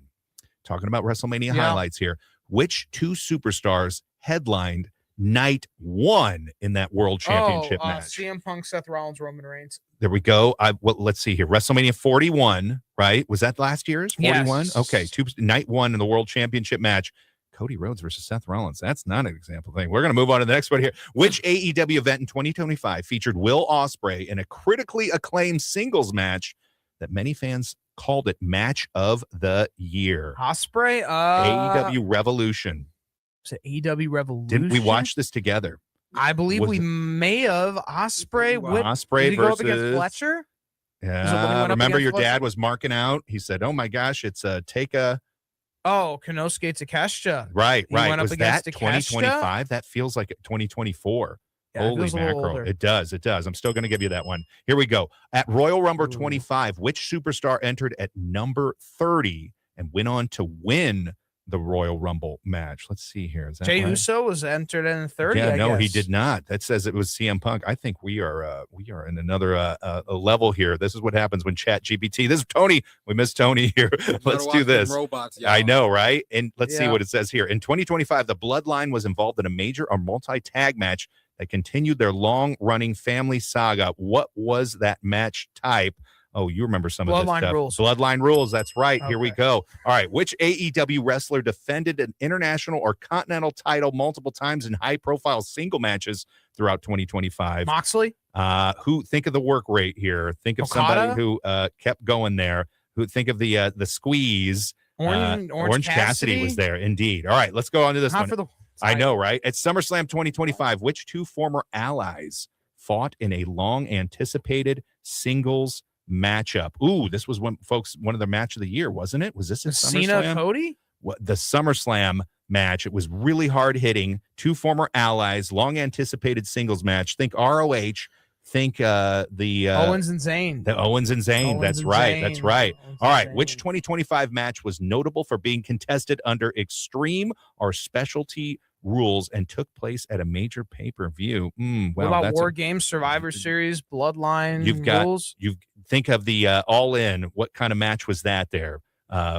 talking about WrestleMania highlights here, which 2 superstars headlined night 1 in that World Championship match? CM Punk, Seth Rollins, Roman Reigns. There we go. Let's see here. WrestleMania 41, right? Was that last year's 41? Yes. Okay, night 1 in the World Championship match. Cody Rhodes versus Seth Rollins. That's not an example thing. We're going to move on to the next one here. Which AEW event in 2025 featured Will Ospreay in a critically acclaimed singles match that many fans called it Match of the Year? Ospreay? AEW Revolution. Was it AEW Revolution? Didn't we watch this together? I believe we may have. Ospreay. Ospreay did he go up versus against Fletcher? Yeah, remember your dad was marking out. He said, "Oh my gosh, it's Taika." Oh, Konosuke Takeshita. Right. He went up Was against that Takeshita? 2025? That feels like 2024. Yeah, it Holy feels a little mackerel. older. It does. I'm still going to give you that one. Here we go. At Royal Rumble 25, which superstar entered at number 30 and went on to win the Royal Rumble match? Let's see here. Is that Jey right? Uso was entered in 30. Yeah, I no, he guess. did not. That says it was CM Punk. I think we are in another a level here. This is what happens when Chat GPT. This is Tony. We miss Tony here. Let's do this. Robots, I know, right? And let's see what it says here. In 2025, the Bloodline was involved in a major or multi-tag match that continued their long-running family saga. What was that match type? Oh, you remember some of this Bloodline stuff. Rules. Bloodline Rules. That's right. Okay. Here we go. All right. Which AEW wrestler defended an international or continental title multiple times in high-profile single matches throughout 2025? Moxley? Who think of the work rate here? Think of Okada? somebody who kept going there. Who think of the squeeze? Orange Cassidy was there, indeed. All right, let's go on to this Not one. for the I know, right? At SummerSlam 2025, which two former allies fought in a long-anticipated singles matchup? Ooh, this was one of the match of the year, wasn't it? Was this in SummerSlam? Cena Cody? The SummerSlam match. It was really hard-hitting. Two former allies, long-anticipated singles match. Think ROH. Think the Owens and Zayn. The Owens and Zayn. Owens That's and right. Zayn. That's right. Owens All right. and Which Zayn. 2025 match was notable for being contested under extreme or specialty rules and took place at a major pay-per-view? What about War Games, Survivor Series, Bloodline rules? You think of the All In. What kind of match was that there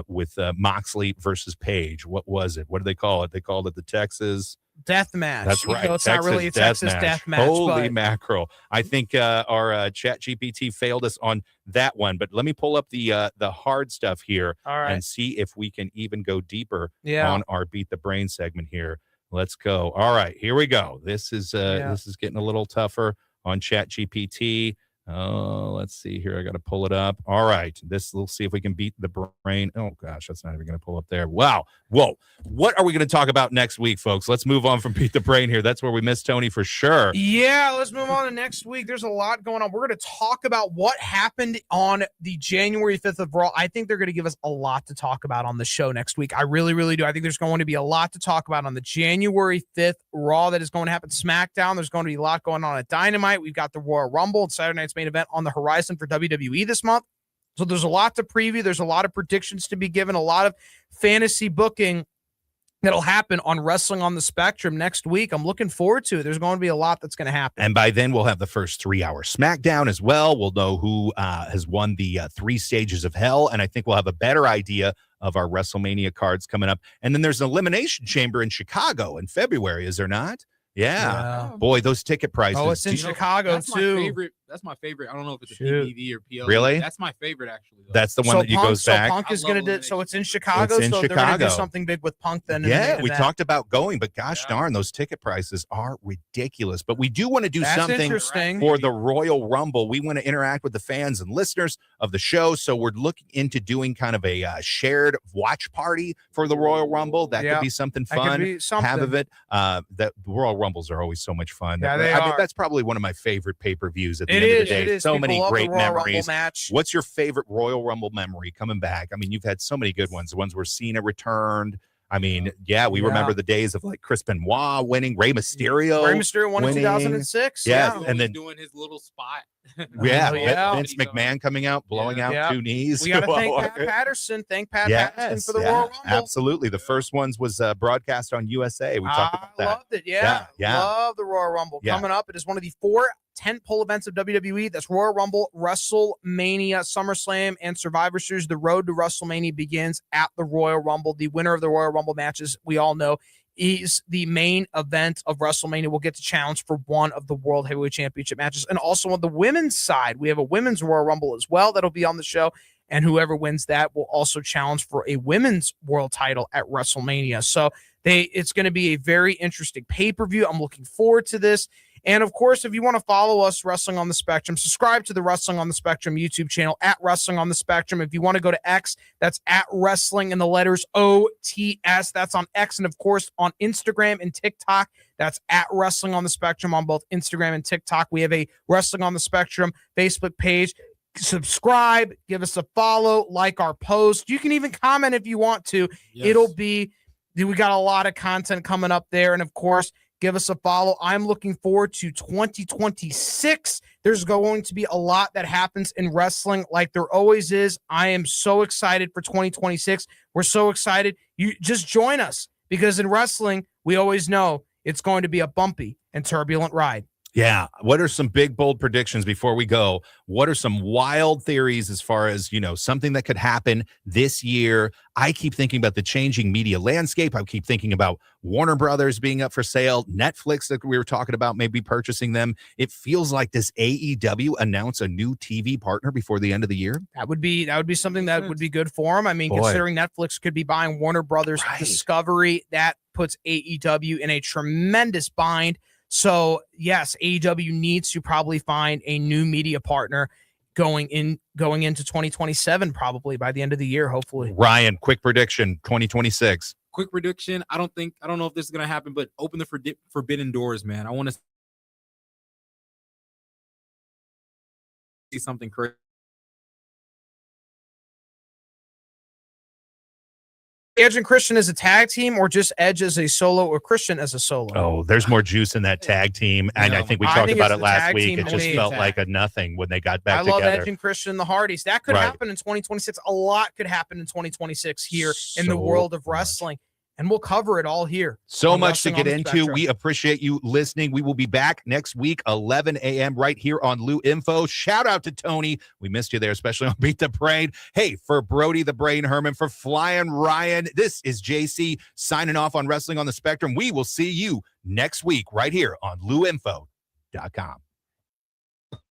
with Moxley versus Page? What was it? What do they call it? They called it the Texas Death match. That's right. It's not really a Texas death match. Holy but mackerel. I think our Chat GPT failed us on that one, but let me pull up the hard stuff here All right. and see if we can even go deeper Yeah. on our Beat the Brain segment here. Let's go. All right, here we go. This is getting a little tougher on Chat GPT. Let's see here. I got to pull it up. All right. We'll see if we can beat the brain. Oh gosh, that's not even going to pull up there. Wow. Whoa. What are we going to talk about next week, folks? Let's move on from Beat the Brain here. That's where we miss Tony for sure. Yeah, let's move on to next week. There's a lot going on. We're going to talk about what happened on the January 5th of Raw. I think they're going to give us a lot to talk about on the show next week. I really, really do. I think there's going to be a lot to talk about on the January 5th Raw that is going to happen. SmackDown, there's going to be a lot going on at Dynamite. We've got the Royal Rumble and Saturday night's main event on the horizon for WWE this month. So there's a lot to preview. There's a lot of predictions to be given, a lot of fantasy booking that'll happen on Wrestling on the Spectrum next week. I'm looking forward to it. There's going to be a lot that's going to happen. And by then, we'll have the first 3-hour SmackDown as well. We'll know who has won the 3 stages of hell. And I think we'll have a better idea of our WrestleMania cards coming up. And then there's an Elimination Chamber in Chicago in February, is there not? Yeah. Boy, those ticket prices. Oh, it's in Chicago, that's too. That's my favorite. I don't know if it's a DVD or PLE. Really? That's my favorite, actually. Though. That's the one that you goes back. Punk is going to do. So it's in Chicago. It's in so they're going to Chicago. do something big with Punk then. Yeah, we talked about going, but gosh darn, those ticket prices are ridiculous. But we do want to do something interesting. for the Royal Rumble. We want to interact with the fans and listeners of the show. So we're looking into doing kind of a shared watch party for the Royal Rumble. That could be something fun. Have of it. That Royal Rumbles are always so much fun. Yeah, I mean, that's probably one of my favorite pay-per-views at the It end is, of the day. it is. So People many love the great Royal Rumble memories. match. What's your favorite Royal Rumble memory coming back? I mean, you've had so many good ones. The ones where Cena returned. I mean, we remember the days of like Chris Benoit winning, Rey Mysterio. Rey Mysterio won in 2006. Yeah, and then doing his little spot. Vince McMahon coming out, blowing out 2 knees. We got to thank Pat Patterson. Thank Pat Patterson for the Royal Rumble. Absolutely. The first ones was broadcast on USA. We talked about that. I loved it. Yeah. Love the Royal Rumble. Yeah. Coming up, it is one of the 4 tentpole events of WWE. That's Royal Rumble, WrestleMania, SummerSlam, and Survivor Series. The road to WrestleMania begins at the Royal Rumble. The winner of the Royal Rumble matches, we all know, is the main event of WrestleMania. Will get to challenge for one of the World Heavyweight Championship matches. And also on the women's side, we have a women's Royal Rumble as well that'll be on the show. And whoever wins that will also challenge for a women's world title at WrestleMania. So it's going to be a very interesting pay-per-view. I'm looking forward to this. And of course, if you want to follow us, Wrestling on the Spectrum, subscribe to the Wrestling on the Spectrum YouTube channel at Wrestling on the Spectrum. If you want to go to X, that's at Wrestling in the letters OTS. That's on X. And of course, on Instagram and TikTok, that's at Wrestling on the Spectrum on both Instagram and TikTok. We have a Wrestling on the Spectrum Facebook page. subscribe, give us a follow, like our post. You can even comment if you want to. Yes. We got a lot of content coming up there. And of course, give us a follow. I'm looking forward to 2026. There's going to be a lot that happens in wrestling like there always is. I am so excited for 2026. We're so excited. You just join us, because in wrestling, we always know it's going to be a bumpy and turbulent ride. Yeah. What are some big, bold predictions before we go? What are some wild theories as far as, something that could happen this year? I keep thinking about the changing media landscape. I keep thinking about Warner Brothers being up for sale, Netflix that we were talking about, maybe purchasing them. It feels like, does AEW announce a new TV partner before the end of the year? That would be something that would be good for them. I mean, considering Netflix could be buying Warner Brothers Discovery, that puts AEW in a tremendous bind. So yes, AEW needs to probably find a new media partner going into 2027, probably by the end of the year, hopefully. Ryan, quick prediction, 2026. Quick prediction. I don't know if this is going to happen, but open the forbidden doors, man. I want to see something crazy. Edge and Christian as a tag team, or just Edge as a solo, or Christian as a solo? Oh, there's more juice in that tag team. And I think we talked about it last week. It just felt like a nothing when they got back together. I love Edge and Christian and the Hardys. That could happen in 2026. A lot could happen in 2026 here in the world of wrestling. And we'll cover it all here. So much to get into. We appreciate you listening. We will be back next week, 11 a.m. right here on Lou Info. Shout out to Tony. We missed you there, especially on Beat the Brain. Hey, for Brody the Brain Herman, for Flying Ryan, this is JC signing off on Wrestling on the Spectrum. We will see you next week right here on LouInfo.com.